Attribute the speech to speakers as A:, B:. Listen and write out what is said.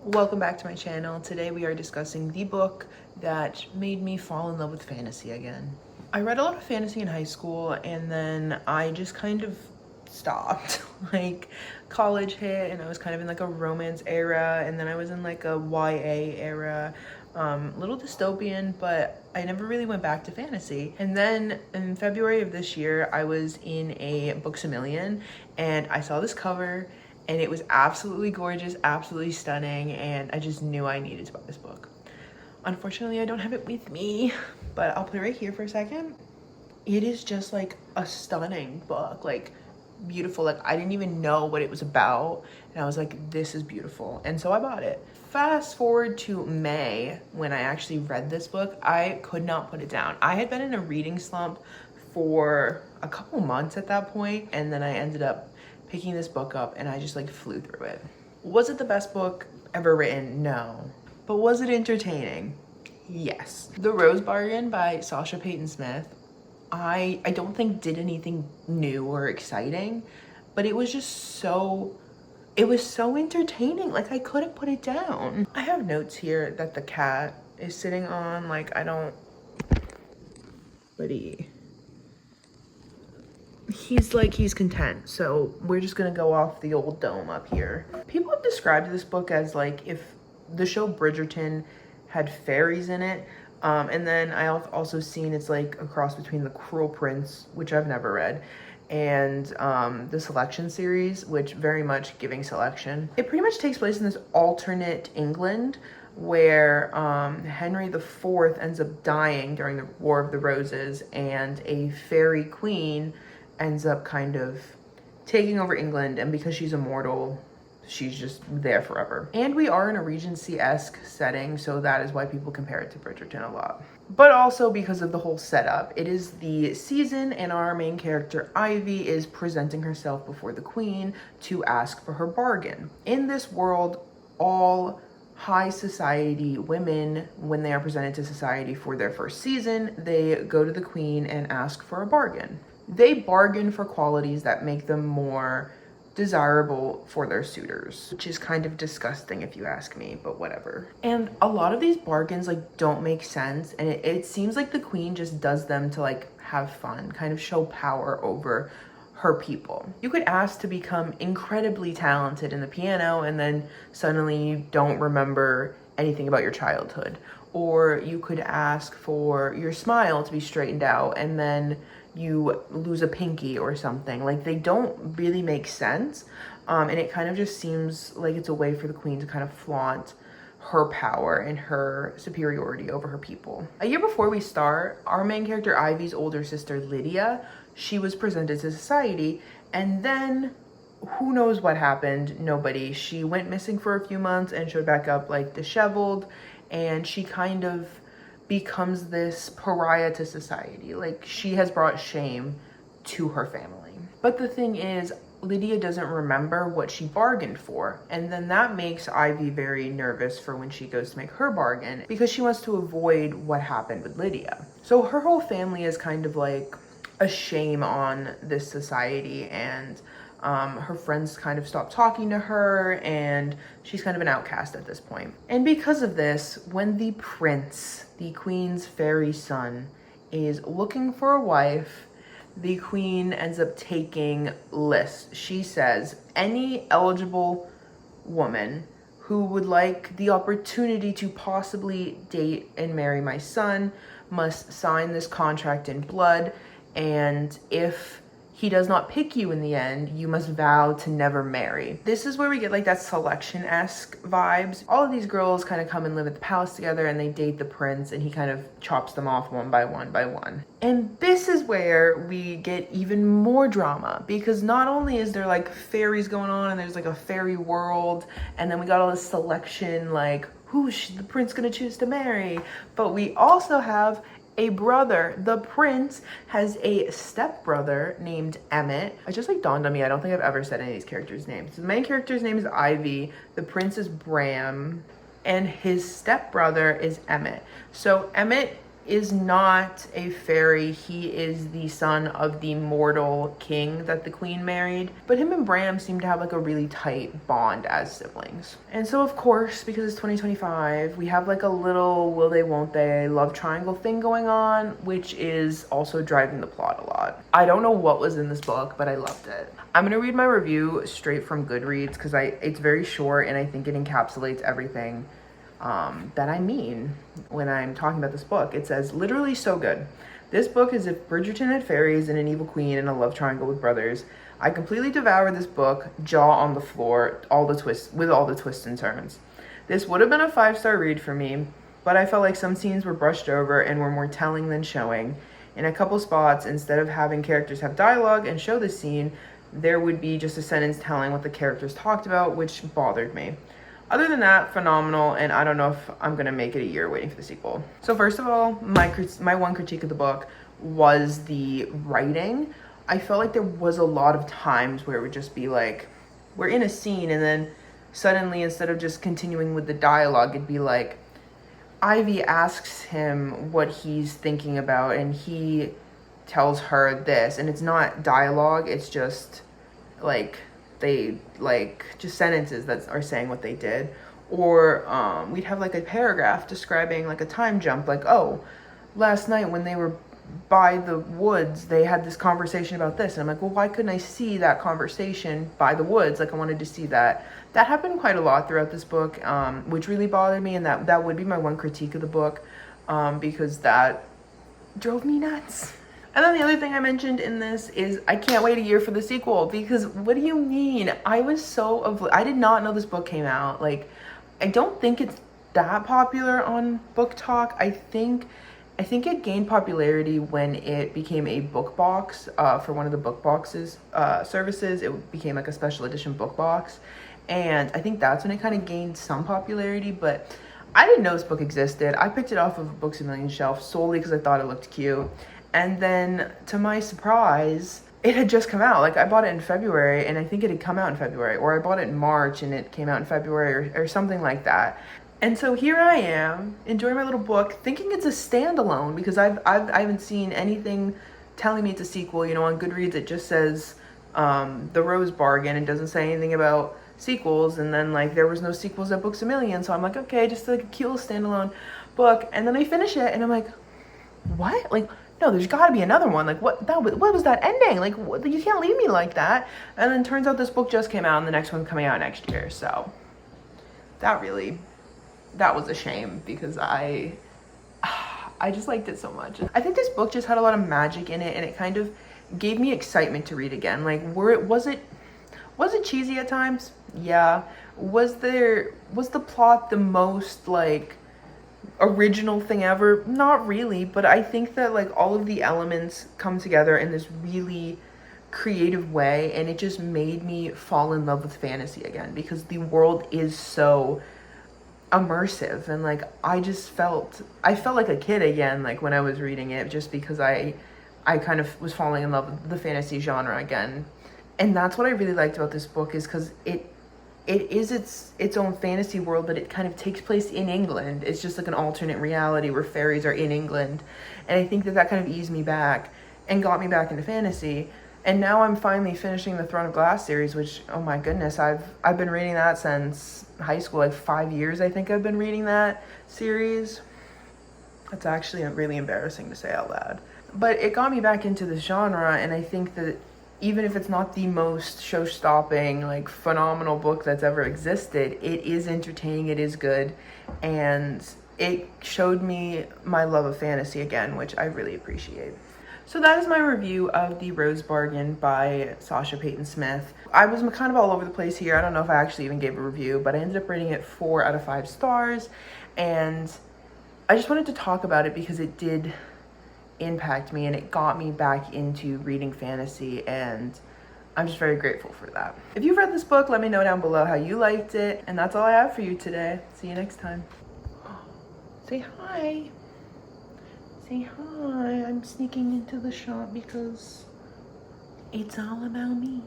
A: Welcome back to my channel. Today we are discussing the book that made me fall in love with fantasy again. I read a lot of fantasy in high school and then I just kind of stopped. Like college hit and I was kind of in like a romance era, and then I was in like a YA era, little dystopian, but I never really went back to fantasy. And then in February of this year, I was in a Books A Million and I saw this cover and it was absolutely gorgeous, absolutely stunning, and I just knew I needed to buy this book. Unfortunately, I don't have it with me, but I'll play right here for a second. It is just like a stunning book, like beautiful. Like I didn't even know what it was about, and I was like, this is beautiful, and so I bought it. Fast forward to May, when I actually read this book, I could not put it down. I had been in a reading slump for a couple months at that point, and then I ended up picking this book up and I just like flew through it. Was it the best book ever written? No. But was it entertaining? Yes. The Rose Bargain by Sasha Peyton Smith, I don't think did anything new or exciting, but it was just so entertaining. Like I couldn't put it down. I have notes here that the cat is sitting on, like he's content, so we're just gonna go off the old dome up here. People have described this book as like if the show Bridgerton had fairies in it, and then I've also seen it's like a cross between The Cruel Prince, which I've never read, and the Selection series, which very much giving Selection. It pretty much takes place in this alternate England where Henry IV ends up dying during the War of the Roses, and a fairy queen ends up kind of taking over England, and because she's immortal, she's just there forever. And we are in a Regency-esque setting, so that is why people compare it to Bridgerton a lot. But also because of the whole setup. It is the season and our main character Ivy is presenting herself before the queen to ask for her bargain. In this world, all high society women, when they are presented to society for their first season, they go to the queen and ask for a bargain. They bargain for qualities that make them more desirable for their suitors, which is kind of disgusting if you ask me, but whatever. And a lot of these bargains like don't make sense, and it seems like the queen just does them to like have fun, kind of show power over her people. You could ask to become incredibly talented in the piano and then suddenly you don't remember anything about your childhood. Or you could ask for your smile to be straightened out and then you lose a pinky or something. Like they don't really make sense. And it kind of just seems like it's a way for the queen to kind of flaunt her power and her superiority over her people. A year before we start, our main character Ivy's older sister Lydia, she was presented to society, and then who knows what happened? Nobody. She went missing for a few months and showed back up like disheveled, and she kind of becomes this pariah to society. Like she has brought shame to her family. But the thing is, Lydia doesn't remember what she bargained for, and then that makes Ivy very nervous for when she goes to make her bargain because she wants to avoid what happened with Lydia. So her whole family is kind of like a shame on this society, and her friends kind of stop talking to her, and she's kind of an outcast at this point. And because of this, when the prince, the queen's fairy son, is looking for a wife, the queen ends up taking lists. She says, any eligible woman who would like the opportunity to possibly date and marry my son must sign this contract in blood, and if he does not pick you in the end, you must vow to never marry. This is where we get like that Selection-esque vibes. All of these girls kind of come and live at the palace together and they date the prince, and he kind of chops them off one by one by one. And this is where we get even more drama, because not only is there like fairies going on and there's like a fairy world, and then we got all this selection, like who's the prince gonna choose to marry, but we also have a brother. The prince has a stepbrother named Emmett. It just like dawned on me, I don't think I've ever said any of these characters' names. The main character's name is Ivy, the prince is Bram, and his stepbrother is Emmett. So Emmett is not a fairy. He is the son of the mortal king that the queen married. But him and Bram seem to have like a really tight bond as siblings. And so of course, because it's 2025, we have like a little will they won't they love triangle thing going on, which is also driving the plot a lot. I don't know what was in this book, but I loved it. I'm gonna read my review straight from Goodreads because it's very short and I think it encapsulates everything that I mean when I'm talking about this book. It says, literally so good. This book is if Bridgerton had fairies and an evil queen and a love triangle with brothers. I completely devoured this book, jaw on the floor, all the twists and turns. This would have been a 5-star read for me, but I felt like some scenes were brushed over and were more telling than showing. In a couple spots, instead of having characters have dialogue and show the scene, there would be just a sentence telling what the characters talked about, which bothered me. Other than that, phenomenal, and I don't know if I'm gonna make it a year waiting for the sequel. So first of all, my one critique of the book was the writing. I felt like there was a lot of times where it would just be like, we're in a scene and then suddenly instead of just continuing with the dialogue, it'd be like, Ivy asks him what he's thinking about and he tells her this, and it's not dialogue, it's just like, they like just sentences that are saying what they did. Or we'd have like a paragraph describing like a time jump, like, oh, last night when they were by the woods they had this conversation about this, and I'm like, well, why couldn't I see that conversation by the woods? Like, I wanted to see that. That happened quite a lot throughout this book, which really bothered me, and that would be my one critique of the book, because that drove me nuts. And then the other thing I mentioned in this is I can't wait a year for the sequel, because what do you mean? I did not know this book came out. Like, I don't think it's that popular on Book Talk. I think it gained popularity when it became a book box for one of the book boxes services. It became like a special edition book box. And I think that's when it kind of gained some popularity, but I didn't know this book existed. I picked it off of Books A Million shelf solely because I thought it looked cute. And then, to my surprise, it had just come out. Like, I bought it in February, and I think it had come out in February. Or I bought it in March, and it came out in February, or something like that. And so here I am, enjoying my little book, thinking it's a standalone, because I haven't seen anything telling me it's a sequel. You know, on Goodreads, it just says The Rose Bargain. It doesn't say anything about sequels. And then, like, there was no sequels at Books A Million. So I'm like, okay, just like a cute little standalone book. And then I finish it, and I'm like, what? Like, no, there's got to be another one. Like, what was that ending? Like, you can't leave me like that. And then turns out this book just came out and the next one's coming out next year. So that was a shame, because I just liked it so much. I think this book just had a lot of magic in it, and it kind of gave me excitement to read again. Like, was it cheesy at times? Yeah. Was the plot the most like original thing ever? Not really, but I think that like all of the elements come together in this really creative way, and it just made me fall in love with fantasy again, because the world is so immersive, and like I felt like a kid again, like when I was reading it, just because I kind of was falling in love with the fantasy genre again. And that's what I really liked about this book, is because it is its own fantasy world, but it kind of takes place in England. It's just like an alternate reality where fairies are in England. And I think that kind of eased me back and got me back into fantasy. And now I'm finally finishing the Throne of Glass series, which, oh my goodness, I've been reading that since high school, like 5 years I think I've been reading that series. That's actually really embarrassing to say out loud. But it got me back into this genre, and I think that even if it's not the most show-stopping, like, phenomenal book that's ever existed, it is entertaining, it is good, and it showed me my love of fantasy again, which I really appreciate. So that is my review of The Rose Bargain by Sasha Peyton Smith. I was kind of all over the place here. I don't know if I actually even gave a review, but I ended up rating it 4 out of 5 stars, and I just wanted to talk about it because it did impact me, and it got me back into reading fantasy, and I'm just very grateful for that. If you've read this book, let me know down below how you liked it, and that's all I have for you today. See you next time. Say hi. Say hi. I'm sneaking into the shop because it's all about me.